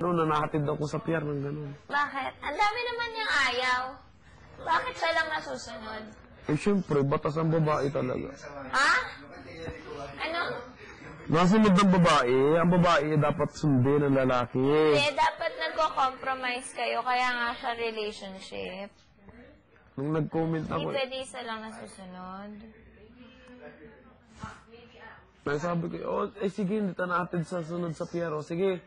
Noon, nahatid ako sa pier ng gano'n. Bakit? Ang dami naman niyang ayaw. Bakit siya lang nasusunod? Eh, syempre, batas ang babae talaga. Ha? Ano? Nasunod ng babae. Ang babae dapat sundin ng lalaki. Hindi, dapat nagko-compromise kayo. Kaya nga siya relationship. Nung nag-comment Hindi ako, pwede isa lang nasusunod. may sabi ko, oh, sige, hindi ta natin sa sunod sa pier. O, sige,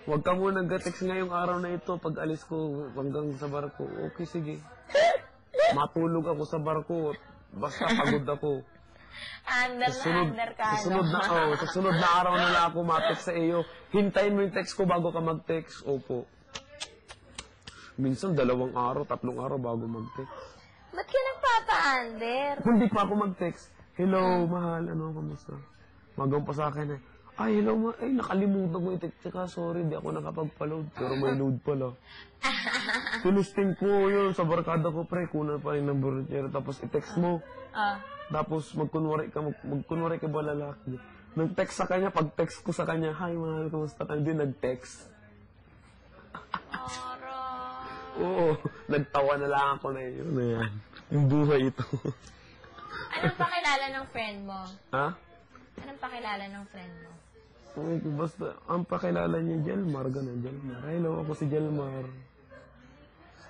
huwag ka muna nag-text ngayong araw na ito pag alis ko hanggang sa barko. Okay, sige. Matulog ako sa barko. Basta pagod ako. Under ka. Sa sunod na araw na lang ako ma-text sa iyo. Hintayin mo yung text ko bago ka mag-text. Opo. Minsan 2 araw, 3 araw bago mag-text. Ba't ka nagpapa-under? Kung di pa ako mag-text, hello, mahal, ano, kamusta? Magaw pa sa akin eh. Ay, hello, ay, nakalimutan ko i-text ka. Sorry, di ako nakapagpa-load. Pero may load pala. Tinisting ko yun sa barkada ko, pre. Kunan pa rin ng burrito. Tapos i-text mo. Tapos magkunwari ka ba lalaki? Nag-text sa kanya, pag-text ko sa kanya, hi, mahal, kamusta ka? Hindi nag-text. Oo, nagtawa na lang ako na yun. Ano yan? Yung buhay ito. Anong pakilala ng friend mo? Ha? Anong pakilala ng friend mo? Basta, ang pakilala niya, Jelmar, gano'n, Jelmar. Hello, ako si Jelmar.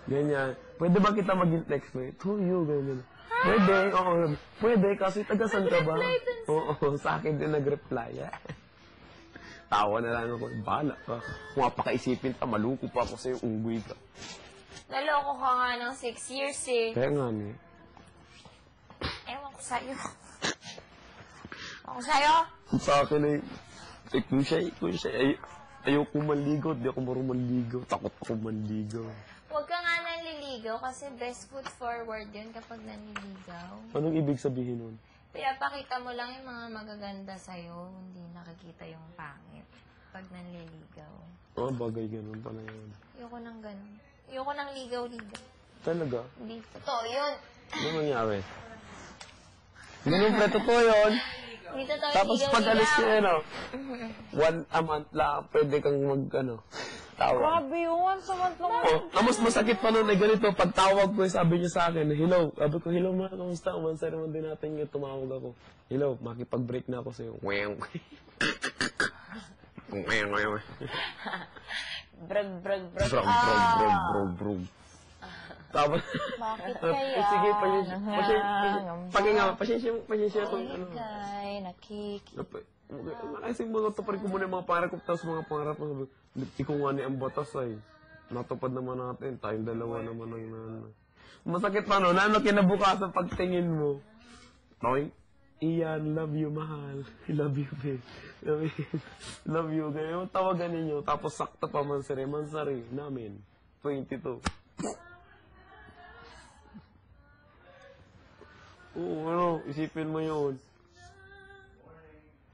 Ganyan. Pwede ba kita maging text mo? To you, ganyan. Pwede, oo. Pwede, kasi tagasan ka ba? Oo, sa akin din nag-reply. Tawa na lang ako. Bala ka. Kung mapakaisipin ka, maluko pa ako sa'yo, unggoy ka. Naloko ka nga ng 6 years eh. Kaya nga, ne. Ewan ko sa'yo. Ako sa'yo? Sa akin ay, kung siya, ayoko manligaw, di ako marunong manligaw. Takot ako manligaw. Huwag ka nga nanliligaw kasi best foot forward yun kapag nanliligaw. Anong ibig sabihin nun? Pinapakita mo lang yung mga magaganda sa'yo, hindi nakikita yung pangit pag nanliligaw. Bagay ganun pala yun. Ayoko nang ganun. Ayoko nang ligaw-ligaw. Talaga? Hindi. Totoo yun. Ano nangyari? Ganun, pre, totoo yun. Hindi totoo Tapos ligaw-ligaw. pag alis niya, a month lang, pwede kang tawa. Grabe yun, sa month lang. Tapos masakit pa nun, ganito, pag tawag ko, sabi niya sa akin, hello. Sabi ko, hello, ma, kamusta? Umansari mo din natin yung tumawag ako. Hello, makipag-break na ako sa'yo. Weng. Brag. Brog. Tapos, Bakit kaya? sige, pasensya kung ano. Kay, nakikita. Kasi mga tupad ko muna yung mga pangarap ko, tapos mga pangarap ko, hindi ko nga ni ang batas ay. Natupad naman natin, tayong dalawa naman ang Masakit pa no, nano kinabukasan pagtingin mo. Toy, Ian, love you, mahal. I love you, babe. Love you, ganyan. Tawagan ninyo, tapos sakto pa mansari namin. 22. Oo, isipin mo yun.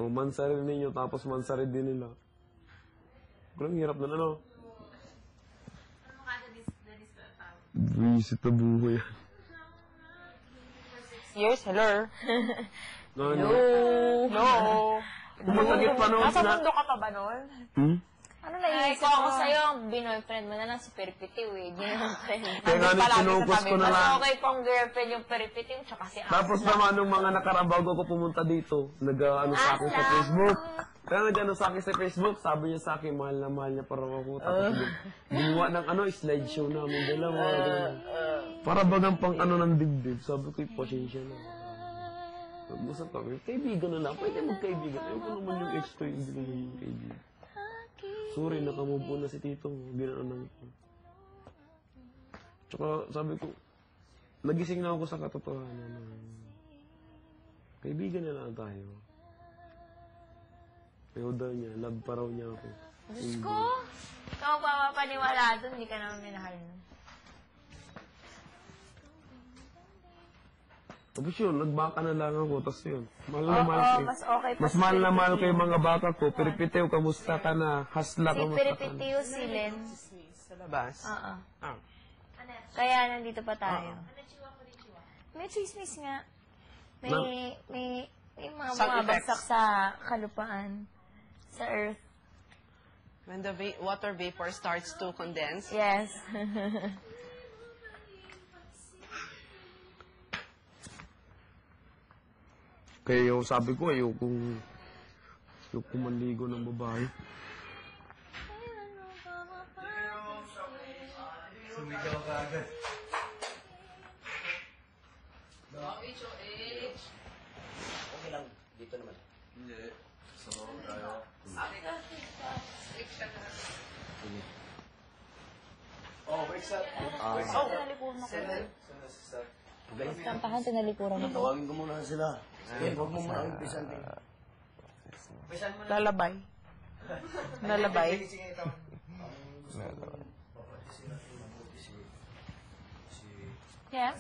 Mansari ninyo, tapos mansari din nila. Parang hirap na, ano? Visit na buhay yan. Years, hello. No. Masakit pa noon. Nasa mundo ka pa ba noon? Ano naiisip ko ako sa'yo, ang binoyfriend mo na lang si Peripitiw eh. Di naman friend. Kaya nga nung kinukos ko na lang. Mas okay pong girlfriend yung Peripitiw, tsaka si Asa. Tapos naman nung mga nakarabago ko pumunta dito, nag-ano sa akin sa Facebook. Kaya nag-ano sa akin sa Facebook, sabi niya sa akin, mahal na mahal niya parang ako. Tapos gumawa ng slideshow namin dalawa. Para bagang pang ng dibdib. Sabi ko, pasensya na. Mag-usap kami, kaibigan na lang. Pwede magkaibigan. Ayoko naman yung ex ko, hindi naman yung kaibigan. Sorry, nakamove on na si Tito. Ginaanan ko. Tsaka sabi ko, nagising na ako sa katotohanan. Kaibigan na lang tayo. Ayaw daw niya, love pa raw niya ako. Diyos ko! Ikaw pa mapaniwala doon, hindi ka naman minahal nun. Tapos yun, nagbaka na lang ako, tapos yun. Mahal na mahal ko. Mas okay pa Mas mahal na mahal ko yung mga baka ko. Peripitew, kamusta ka na? Hasla, si kamusta ka na? Peripitiw, si Len. Sa labas? Oo. Kaya nandito pa tayo. May chismis nga. May mga bumabagsak sa kalupaan. Sa earth. When the water vapor starts to condense. Yes. Kaya yung sabi ko, ayokong maligo ng babae. Sumigaw ka agad. Okay lang. Dito naman. Hindi. So, tayo. Oh, break set. Tinalikuran ako. Kantahan, tinalikuran ako. Tawagin ko muna sila. Sige, huwag mo muna umpisan. Lalabay. Lalabay. Yes?